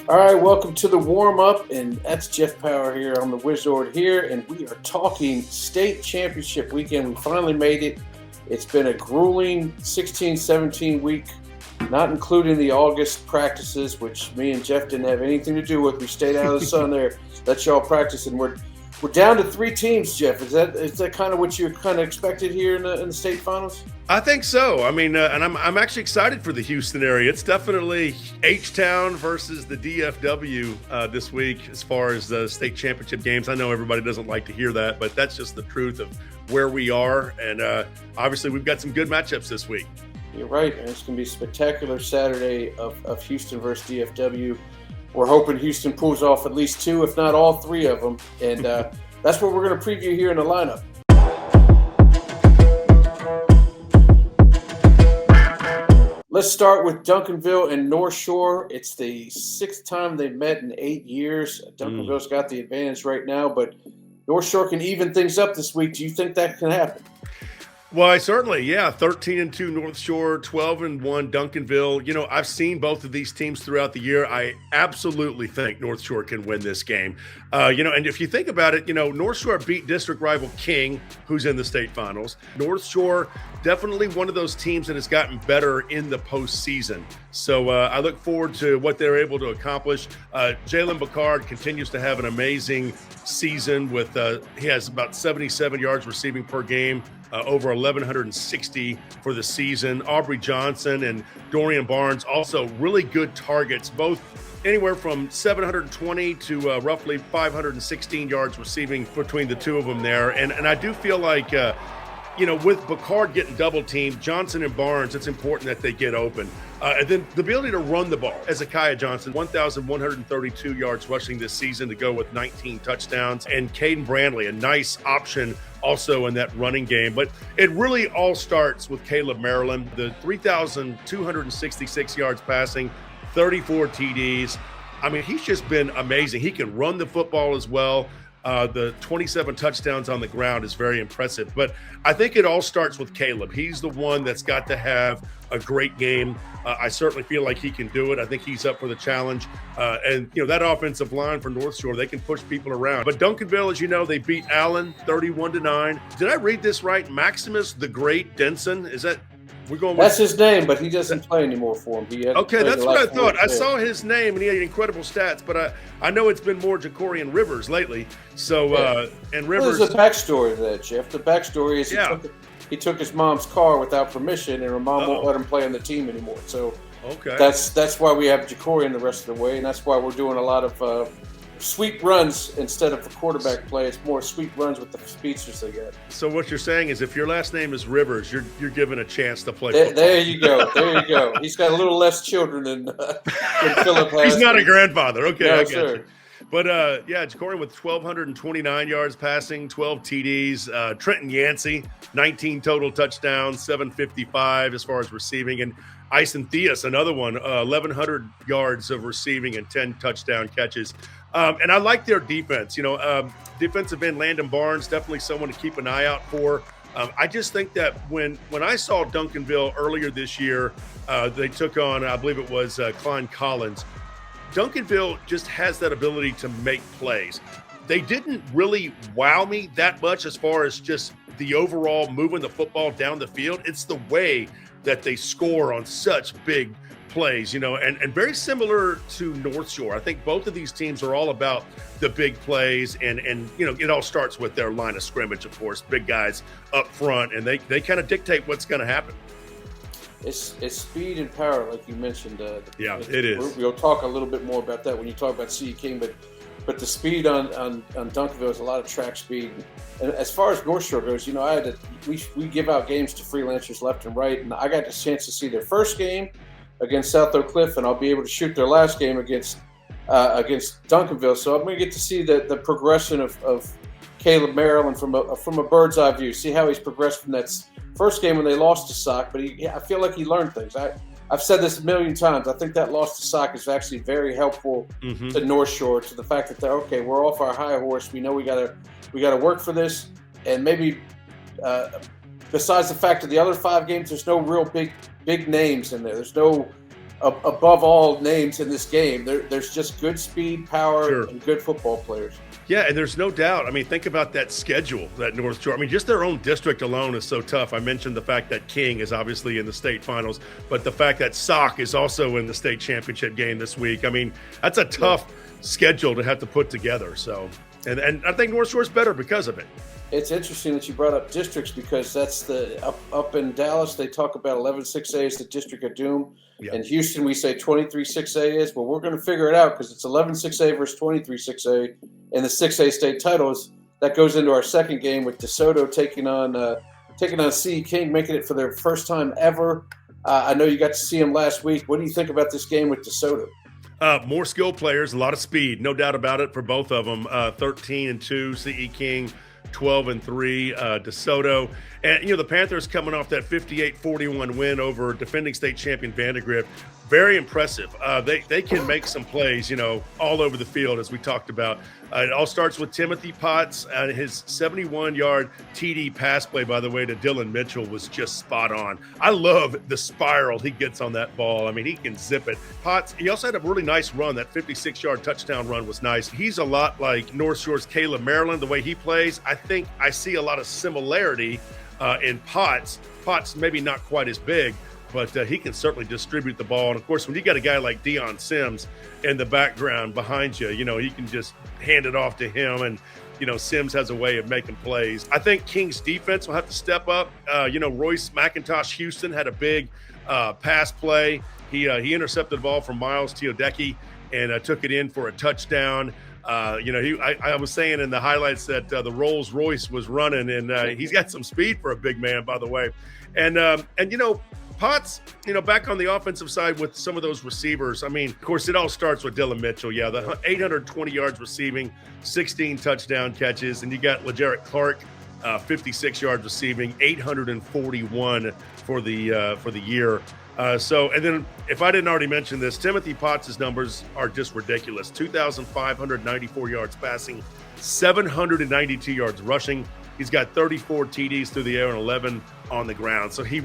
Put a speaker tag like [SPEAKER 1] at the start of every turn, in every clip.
[SPEAKER 1] All right, welcome to the warm-up, and that's Jeff Power here. I'm the Wizard here, and we are talking state championship weekend. We finally made it. It's been a grueling 16-17 week, not including the August practices, which me and Jeff didn't have anything to do with. We stayed out of the sun there, let y'all practice, and we're down to 3 teams, Jeff. Is that kind of what you kind of expected here in the state finals?
[SPEAKER 2] I think so. I mean, and I'm actually excited for the Houston area. It's definitely H-Town versus the DFW this week as far as the state championship games. I know everybody doesn't like to hear that, but that's just the truth of where we are. And obviously, we've got some good matchups this week.
[SPEAKER 1] You're right, and it's going to be a spectacular Saturday of Houston versus DFW. We're hoping Houston pulls off at least 2, if not all 3 of them. And that's what we're going to preview here in the lineup. Let's start with Duncanville and North Shore. It's the 6th time they've met in 8 years. Duncanville's got the advantage right now, but North Shore can even things up this week. Do you think that can happen?
[SPEAKER 2] Well, certainly, yeah. 13-2 North Shore, 12-1 Duncanville. You know, I've seen both of these teams throughout the year. I absolutely think North Shore can win this game. And if you think about it, North Shore beat district rival King, who's in the state finals. North Shore, definitely one of those teams that has gotten better in the postseason. So I look forward to what they're able to accomplish. Jalen Bacard continues to have an amazing season with he has about 77 yards receiving per game. Over 1,160 for the season. Aubrey Johnson and Dorian Barnes also really good targets, both anywhere from 720 to roughly 516 yards receiving between the two of them there. And I do feel like, with Bacard getting double teamed, Johnson and Barnes, it's important that they get open. And then the ability to run the ball. Hezekiah Johnson, 1,132 yards rushing this season to go with 19 touchdowns. And Caden Brandley, a nice option also in that running game. But it really all starts with Caleb Maryland, the 3,266 yards passing, 34 TDs. I mean, he's just been amazing. He can run the football as well. The 27 touchdowns on the ground is very impressive. But I think it all starts with Caleb. He's the one that's got to have a great game. I certainly feel like he can do it. I think he's up for the challenge. And that offensive line for North Shore, they can push people around. But Duncanville, as you know, they beat Allen 31-9. Did I read this right? Maximus the Great Denson? Is that – we're going with –
[SPEAKER 1] That's his name, but he doesn't play anymore for him.
[SPEAKER 2] Okay, that's what I thought. I saw his name, and he had incredible stats, but I know it's been more Jacorian Rivers lately. So, and Rivers –
[SPEAKER 1] there's a backstory to that, Jeff. The backstory is he took his mom's car without permission, and her mom won't let him play on the team anymore. So that's why we have Jacorian the rest of the way, and that's why we're doing a lot of sweep runs instead of quarterback play. It's more sweep runs with the speedsters they got.
[SPEAKER 2] So what you're saying is if your last name is Rivers, you're given a chance to play football.
[SPEAKER 1] There you go. He's got a little less children than Philip has.
[SPEAKER 2] He's not a grandfather. Okay,
[SPEAKER 1] no,
[SPEAKER 2] I got
[SPEAKER 1] sir.
[SPEAKER 2] you. But, Jacorian with 1,229 yards passing, 12 TDs. Trenton Yancey, 19 total touchdowns, 755 as far as receiving. And Ison Theus, another one, 1,100 yards of receiving and 10 touchdown catches. And I like their defense. Defensive end Landon Barnes, definitely someone to keep an eye out for. I just think that when I saw Duncanville earlier this year, they took on, I believe it was Klein Collins. Duncanville just has that ability to make plays. They didn't really wow me that much as far as just the overall moving the football down the field. It's the way that they score on such big plays, and very similar to North Shore. I think both of these teams are all about the big plays, and it all starts with their line of scrimmage, of course, big guys up front, and they kind of dictate what's going to happen.
[SPEAKER 1] It's speed and power, like you mentioned.
[SPEAKER 2] It is.
[SPEAKER 1] We'll talk a little bit more about that when you talk about C.E. King, but the speed on Duncanville is a lot of track speed. And as far as North Shore goes, we give out games to freelancers left and right, and I got the chance to see their first game against South Oak Cliff, and I'll be able to shoot their last game against Duncanville. So I'm going to get to see the progression of Caleb Maryland from a bird's eye view, see how he's progressed from that first game when they lost to Sock. But I feel like he learned things. I've said this a million times. I think that loss to Sock is actually very helpful to North Shore, to the fact that we're off our high horse. We know we got to work for this, and maybe besides the fact of the other 5 games, there's no real big names in there. There's no above all names in this game. There's just good speed, power,
[SPEAKER 2] Sure.
[SPEAKER 1] and good football players.
[SPEAKER 2] Yeah, and there's no doubt. I mean, think about that schedule that North Shore. I mean, just their own district alone is so tough. I mentioned the fact that King is obviously in the state finals, but the fact that Sauk is also in the state championship game this week. I mean, that's a tough schedule to have to put together. So, and I think North Shore's better because of it.
[SPEAKER 1] It's interesting that you brought up districts because that's the up in Dallas. They talk about 11-6A is the district of doom.
[SPEAKER 2] Yeah.
[SPEAKER 1] In Houston, we say 23-6A is. Well, we're going to figure it out because it's 11-6A versus 23-6A in the 6A state titles. That goes into our second game with DeSoto taking on CE King, making it for their first time ever. I know you got to see them last week. What do you think about this game with DeSoto?
[SPEAKER 2] More skilled players, a lot of speed, no doubt about it for both of them. 13-2, CE King. 12-3, DeSoto. And, the Panthers coming off that 58-41 win over defending state champion Vandergrift. Very impressive. They can make some plays, all over the field, as we talked about. It all starts with Timothy Potts. His 71-yard TD pass play, by the way, to Dylan Mitchell was just spot on. I love the spiral he gets on that ball. I mean, he can zip it. Potts, he also had a really nice run. That 56-yard touchdown run was nice. He's a lot like North Shore's Caleb Maryland, the way he plays. I think I see a lot of similarity in Potts. Potts maybe not quite as big, but he can certainly distribute the ball. And, of course, when you got a guy like Deion Sims in the background behind you, you can just hand it off to him. And, Sims has a way of making plays. I think King's defense will have to step up. Royce McIntosh Houston had a big pass play. He intercepted the ball from Miles Teodecki and took it in for a touchdown. I was saying in the highlights that the Rolls Royce was running, and he's got some speed for a big man, by the way. And Potts, back on the offensive side with some of those receivers. I mean, of course, it all starts with Dylan Mitchell. Yeah, the 820 yards receiving, 16 touchdown catches. And you got LeGarrette Clark, 56 yards receiving, 841 for the year. And then if I didn't already mention this, Timothy Potts' numbers are just ridiculous. 2,594 yards passing, 792 yards rushing. He's got 34 TDs through the air and 11 on the ground. So he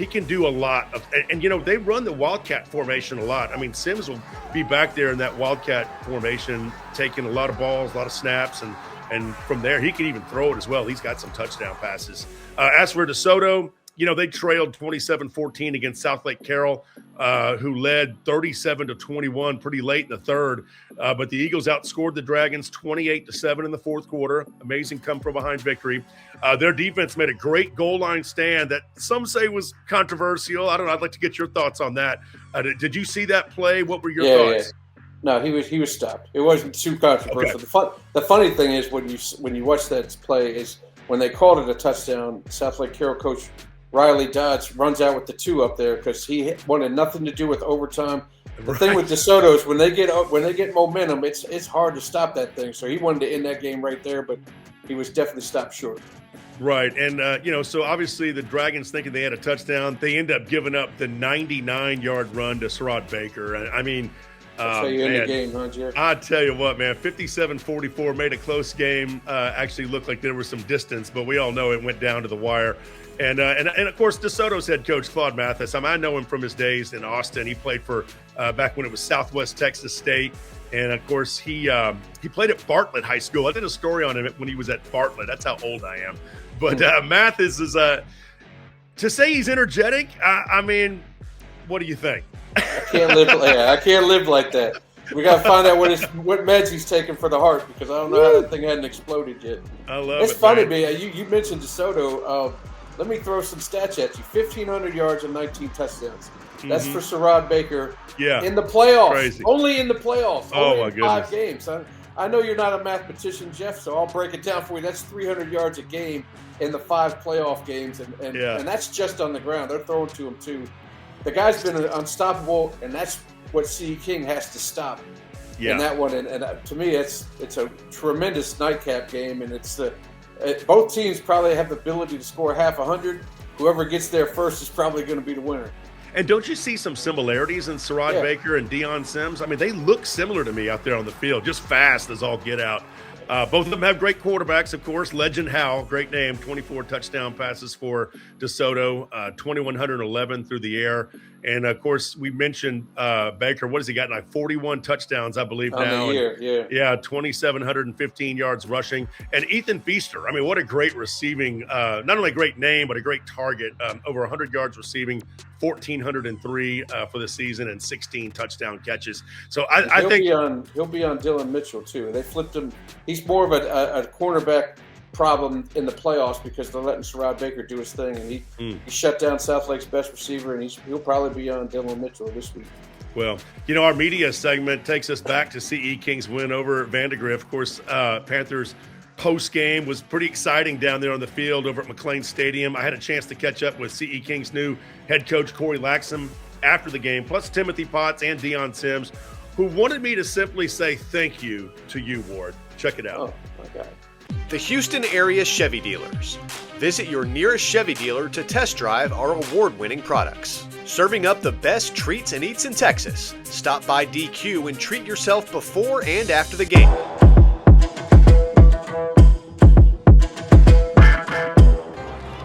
[SPEAKER 2] can do a lot of, and they run the Wildcat formation a lot. I mean, Sims will be back there in that Wildcat formation, taking a lot of balls, a lot of snaps, and from there he can even throw it as well. He's got some touchdown passes. As for DeSoto, they trailed 27-14 against South Lake Carroll, who led 37-21 pretty late in the third. But the Eagles outscored the Dragons 28-7 in the fourth quarter. Amazing come-from-behind victory. Their defense made a great goal line stand that some say was controversial. I don't know. I'd like to get your thoughts on that. Did you see that play? What were your thoughts?
[SPEAKER 1] Yeah. No, he was stopped. It wasn't too controversial.
[SPEAKER 2] Okay.
[SPEAKER 1] The funny thing is when you watch that play is when they called it a touchdown, South Lake Carroll coach Riley Dodds runs out with the 2 up there because he wanted nothing to do with overtime. The thing with DeSoto is when they get momentum, it's hard to stop that thing. So he wanted to end that game right there, but he was definitely stopped short.
[SPEAKER 2] Right, and so obviously the Dragons thinking they had a touchdown, they end up giving up the 99-yard run to Sherrod Baker. I mean,
[SPEAKER 1] that's how you end the game, huh, Jerry?
[SPEAKER 2] I tell you what, man, 57-44 made a close game. Actually looked like there was some distance, but we all know it went down to the wire. And of course, DeSoto's head coach, Claude Mathis, I know him from his days in Austin. He played for back when it was Southwest Texas State. And, of course, he played at Bartlett High School. I did a story on him when he was at Bartlett. That's how old I am. But Mathis is to say he's energetic, I mean, what do you think?
[SPEAKER 1] I can't live like that. We got to find out what meds he's taking for the heart because I don't know how that thing hadn't exploded yet.
[SPEAKER 2] I love it.
[SPEAKER 1] It's funny, man. You mentioned DeSoto. Let me throw some stats at you. 1,500 yards and 19 touchdowns. That's for Sherrod Baker in the playoffs.
[SPEAKER 2] Crazy.
[SPEAKER 1] Only in the playoffs.
[SPEAKER 2] Oh,
[SPEAKER 1] only in 5 games. I know you're not a mathematician, Jeff, so I'll break it down for you. That's 300 yards a game in the 5 playoff games, and that's just on the ground. They're throwing to him, too. The guy's been unstoppable, and that's what CE King has to stop in that one. And to me, it's a tremendous nightcap game, and both teams probably have the ability to score half 100. Whoever gets there first is probably going to be the winner.
[SPEAKER 2] And don't you see some similarities in Sherrod Baker and Deion Sims? I mean, they look similar to me out there on the field, just fast as all get out. Both of them have great quarterbacks, of course. Legend Howell, great name, 24 touchdown passes for DeSoto, 2,111 through the air. And of course, we mentioned Baker. What has he got? Like 41 touchdowns, I believe
[SPEAKER 1] on
[SPEAKER 2] now.
[SPEAKER 1] the year,
[SPEAKER 2] Yeah, 2,715 yards rushing. And Ethan Feaster, I mean, what a great receiving, not only a great name, but a great target. Over 100 yards receiving, 1,403 for the season, and 16 touchdown catches. So I think
[SPEAKER 1] he'll be on Dylan Mitchell too. They flipped him. He's more of a cornerback problem in the playoffs because they're letting Sherrod Baker do his thing, and he shut down Southlake's best receiver, and he'll probably be on Dylan Mitchell this week.
[SPEAKER 2] Well, our media segment takes us back to CE King's win over Vandegrift. Of course, Panthers post-game was pretty exciting down there on the field over at McLean Stadium. I had a chance to catch up with CE King's new head coach, Corey Laxam, after the game, plus Timothy Potts and Deion Sims, who wanted me to simply say thank you to you, Ward. Check it out.
[SPEAKER 1] Oh, my God.
[SPEAKER 3] The Houston area Chevy dealers. Visit your nearest Chevy dealer to test drive our award-winning products. Serving up the best treats and eats in Texas. Stop by DQ and treat yourself before and after the game.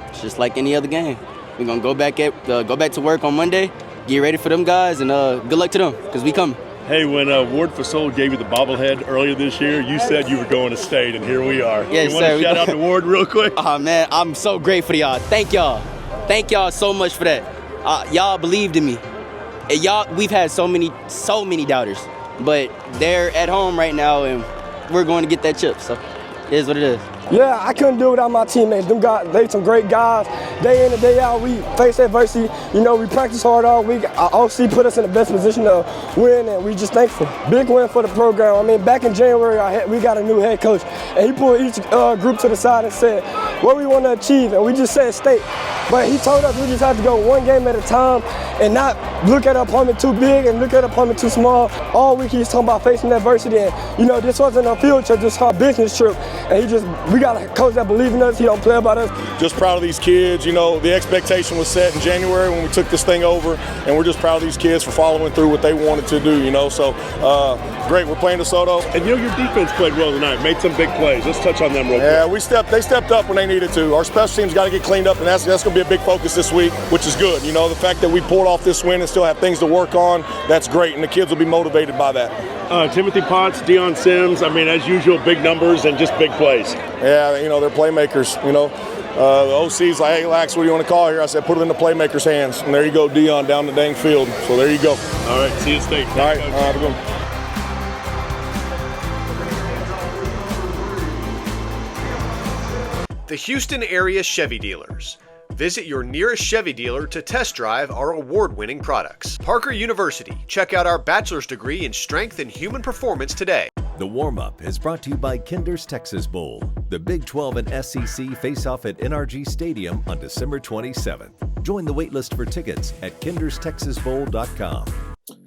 [SPEAKER 4] It's just like any other game. We're gonna go back to work on Monday, get ready for them guys, and good luck to them because we coming.
[SPEAKER 2] Hey, when Ward Fasol gave you the bobblehead earlier this year, you said you were going to state, and here we are.
[SPEAKER 4] Yes,
[SPEAKER 2] you want to shout out to Ward real quick?
[SPEAKER 4] Oh, man, I'm so grateful to y'all. Thank y'all. Thank y'all so much for that. Y'all believed in me. And we've had so many doubters, but they're at home right now, and we're going to get that chip, so it is what it is.
[SPEAKER 5] Yeah, I couldn't do it without my teammates. Them guys, they some great guys. Day in and day out, we face adversity. We practice hard all week. Our OC put us in the best position to win, and we just thankful. Big win for the program. I mean, back in January, we got a new head coach, and he pulled each group to the side and said, what we want to achieve, and we just said state. But he told us we just have to go one game at a time and not look at an opponent too big and look at an opponent too small. All week he's talking about facing adversity, and this wasn't a field trip, this was a business trip. And we got a coach that believes in us, he don't play about us.
[SPEAKER 6] Just proud of these kids. The expectation was set in January when we took this thing over, and we're just proud of these kids for following through what they wanted to do, So great, we're playing DeSoto.
[SPEAKER 2] And your defense played well tonight, made some big plays. Let's touch on them real quick.
[SPEAKER 6] Yeah, they stepped up when they needed to. Our special teams got to get cleaned up, and that's going to be a big focus this week, which is good. The fact that we pulled off this win and still have things to work on, that's great, and the kids will be motivated by that.
[SPEAKER 2] Timothy Potts, Deion Sims, as usual, big numbers and just big plays.
[SPEAKER 6] Yeah, they're playmakers, The OC's like, hey, Lax, what do you want to call here? I said, put it in the playmakers' hands. And there you go, Deion, down the dang field. So there you go.
[SPEAKER 2] All right, see you at state.
[SPEAKER 6] All right, have a good one.
[SPEAKER 3] The Houston area Chevy dealers. Visit your nearest Chevy dealer to test drive our award-winning products. Parker University. Check out our bachelor's degree in strength and human performance today.
[SPEAKER 7] The warm-up is brought to you by Kinder's Texas Bowl. The Big 12 and SEC face off at NRG Stadium on December 27th. Join the waitlist for tickets at kinderstexasbowl.com.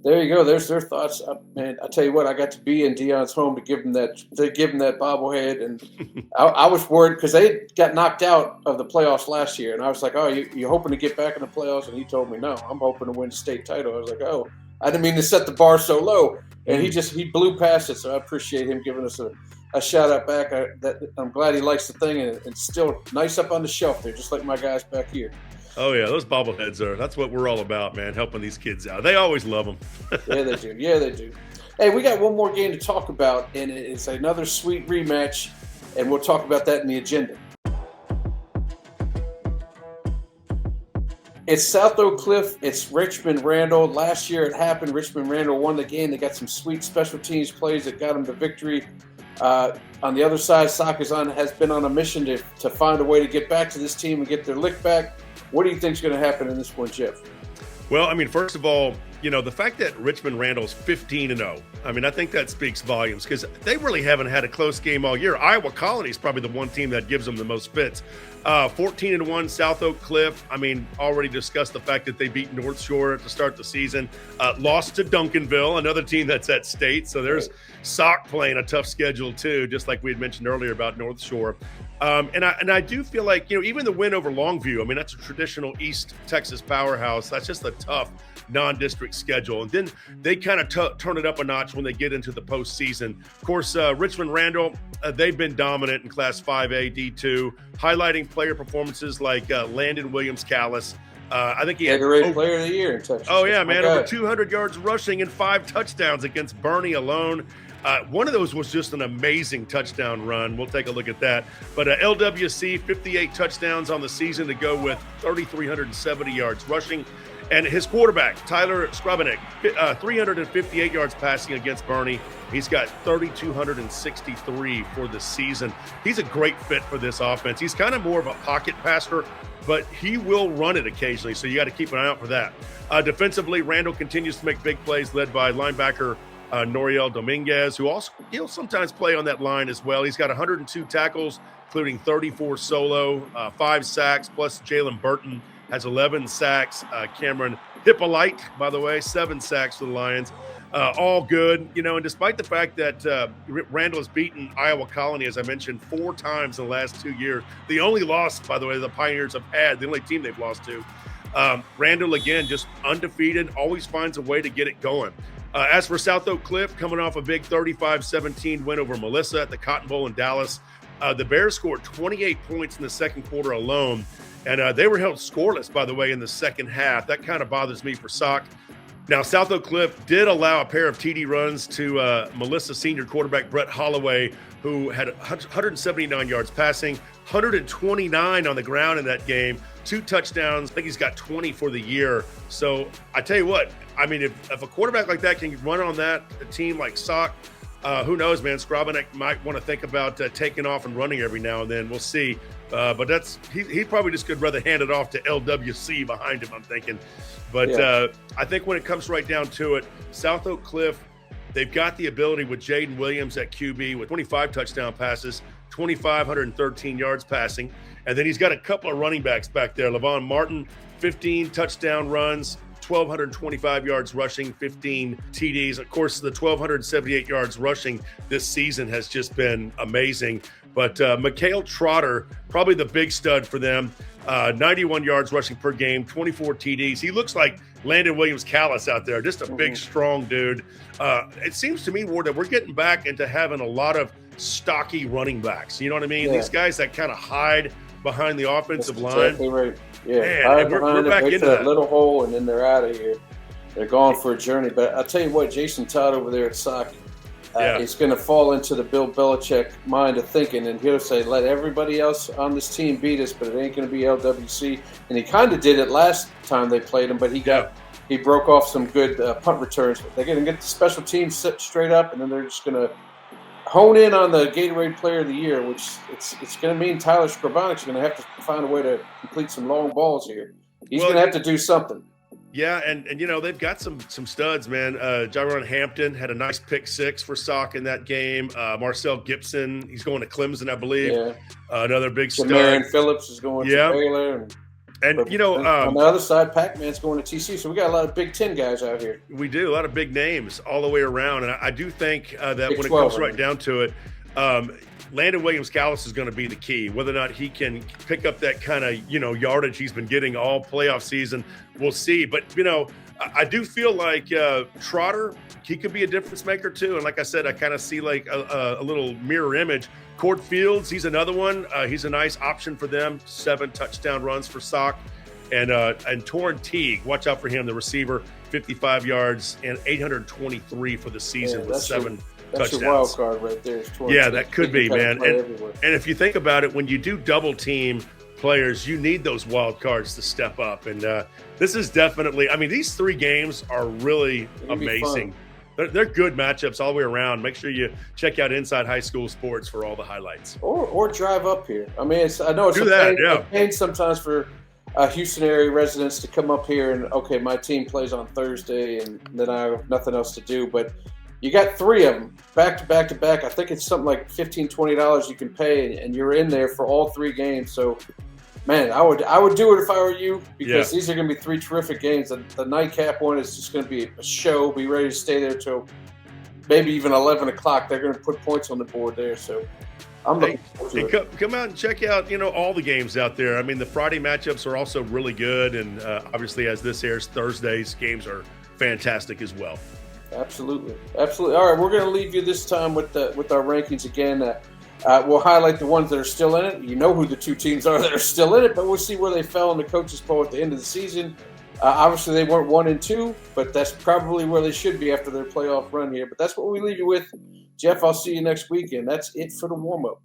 [SPEAKER 1] There you go. There's their thoughts. Man, I tell you what, I got to be in Deion's home to give him that bobblehead, and I was worried because they got knocked out of the playoffs last year, and I was like, "Oh, you hoping to get back in the playoffs?" And he told me, "No, I'm hoping to win the state title." I was like, "Oh, I didn't mean to set the bar so low," and he blew past it. So I appreciate him giving us a shout out back. I'm glad he likes the thing, and it's still nice up on the shelf there, just like my guys back here.
[SPEAKER 2] Oh, yeah, those bobbleheads that's what we're all about, man, helping these kids out. They always love them.
[SPEAKER 1] Yeah, they do. Hey, we got one more game to talk about, and it's another sweet rematch, and we'll talk about that in the agenda. It's South Oak Cliff. It's Richmond Randle. Last year it happened. Richmond Randle won the game. They got some sweet special teams plays that got them the victory. On the other side, Sakazan has been on a mission to find a way to get back to this team and get their lick back. What do you think is going to happen in this one, Jeff?
[SPEAKER 2] Well, first of all, the fact that Richmond Randle's 15-0, I think that speaks volumes because they really haven't had a close game all year. Iowa Colony is probably the one team that gives them the most fits. 14-1 South Oak Cliff. Already discussed the fact that they beat North Shore to start the season. Lost to Duncanville, another team that's at state. So there's Sock playing a tough schedule too, just like we had mentioned earlier about North Shore. And I do feel like, even the win over Longview, that's a traditional East Texas powerhouse. That's just a tough non-district schedule. And then they kind of turn it up a notch when they get into the postseason. Of course, Richmond Randle, they've been dominant in Class 5A, D2, highlighting player performances like Landon Williams-Callis, I think he had
[SPEAKER 1] Gatorade Player of the Year in Texas.
[SPEAKER 2] Oh, yeah,
[SPEAKER 1] That's my
[SPEAKER 2] man.
[SPEAKER 1] guy.
[SPEAKER 2] Over 200 yards rushing and 5 touchdowns against Bernie alone. One of those was just an amazing touchdown run. We'll take a look at that. But LWC, 58 touchdowns on the season to go with 3,370 yards rushing. And his quarterback, Tyler Skrabanek, 358 yards passing against Bernie. He's got 3,263 for the season. He's a great fit for this offense. He's kind of more of a pocket passer, but he will run it occasionally, so you got to keep an eye out for that. Defensively, Randle continues to make big plays, led by linebacker Noriel Dominguez, who also he'll sometimes play on that line as well. He's got 102 tackles, including 34 solo, 5 sacks, plus Jalen Burton has 11 sacks. Cameron Hippolyte, by the way, 7 sacks for the Lions. All good, and despite the fact that Randle has beaten Iowa Colony, as I mentioned, 4 times in the last 2 years, the only loss, by the way, the Pioneers have had, the only team they've lost to. Randle, again, just undefeated, always finds a way to get it going. As for South Oak Cliff, coming off a big 35-17 win over Melissa at the Cotton Bowl in Dallas, the Bears scored 28 points in the second quarter alone, and they were held scoreless, by the way, in the second half. That kind of bothers me for Sock. Now, South Oak Cliff did allow a pair of TD runs to Melissa senior quarterback Brett Holloway, who had 179 yards passing, 129 on the ground in that game, 2 touchdowns. I think he's got 20 for the year. So I tell you what, I mean, if a quarterback like that can run on a team like Sock, who knows, man? Skrabanek might want to think about taking off and running every now and then. We'll see. But he probably just could rather hand it off to LWC behind him, I'm thinking. But I think when it comes right down to it, South Oak Cliff, they've got the ability with Jaden Williams at QB with 25 touchdown passes, 2,513 yards passing. And then he's got a couple of running backs back there. Levon Martin, 15 touchdown runs, 1,225 yards rushing, 15 TDs. Of course, the 1,278 yards rushing this season has just been amazing. But Mikhail Trotter, probably the big stud for them, 91 yards rushing per game, 24 TDs. He looks like Landon Williams-Callis out there, just a big, strong dude. It seems to me, Ward, that we're getting back into having a lot of stocky running backs. You know what I mean? Yeah. These guys that kind of hide behind the offensive line.
[SPEAKER 1] Exactly right. Yeah,
[SPEAKER 2] man, we're back into that
[SPEAKER 1] little hole, and then they're out of here. They're going for a journey. But I'll tell you what, Jason Todd over there at Sock, is going to fall into the Bill Belichick mind of thinking, and he'll say, let everybody else on this team beat us, but it ain't going to be LWC. And he kind of did it last time they played him, but he broke off some good punt returns. They're going to get the special teams set straight up, and then they're just going to hone in on the Gatorade Player of the Year, which it's going to mean Tyler Skrabanek's going to have to find a way to complete some long balls here. He's going to have to do something.
[SPEAKER 2] Yeah, and they've got some studs, man. Jaron Hampton had a nice pick 6 for Sock in that game. Marcel Gibson, he's going to Clemson, I believe. Yeah. Another big stud.
[SPEAKER 1] Marion Phillips is going to Baylor.
[SPEAKER 2] And
[SPEAKER 1] on the other side, Pac-Man's going to TC. So we got a lot of Big Ten guys out here.
[SPEAKER 2] We do, a lot of big names all the way around. And I do think that when it comes right down to it, Landon Williams-Callis is going to be the key. Whether or not he can pick up that kind of, yardage he's been getting all playoff season, we'll see. But, I do feel like Trotter, he could be a difference maker too. And like I said, I kind of see like a little mirror image. Court Fields, he's another one. He's a nice option for them. 7 touchdown runs for Sock. And Torrin Teague, watch out for him, the receiver, 55 yards and 823 for the season with 7
[SPEAKER 1] That's
[SPEAKER 2] touchdowns.
[SPEAKER 1] Your wild card right there.
[SPEAKER 2] Yeah, that could be, man. And if you think about it, when you do double team players, you need those wild cards to step up. And this is definitely, these 3 games are really amazing. They're good matchups all the way around. Make sure you check out Inside High School Sports for all the highlights.
[SPEAKER 1] Or drive up here. I know it's a pain sometimes for Houston area residents to come up here and, okay, my team plays on Thursday and then I have nothing else to do. But you got 3 of them back to back to back. I think it's something like $15, $20 you can pay, and you're in there for all 3 games. So, man, I would do it if I were you, because these are going to be 3 terrific games. The nightcap one is just going to be a show. Be ready to stay there till maybe even 11 o'clock. They're going to put points on the board there. So I'm looking forward to it.
[SPEAKER 2] Come out and check out, all the games out there. The Friday matchups are also really good, and obviously as this airs, Thursday's games are fantastic as well. Absolutely.
[SPEAKER 1] All right, we're going to leave you this time with our rankings again. We'll highlight the ones that are still in it. You know who the two teams are that are still in it, but we'll see where they fell in the coaches' poll at the end of the season. Obviously, they weren't 1 and 2, but that's probably where they should be after their playoff run here. But that's what we leave you with. Jeff, I'll see you next weekend. That's it for the warm-up.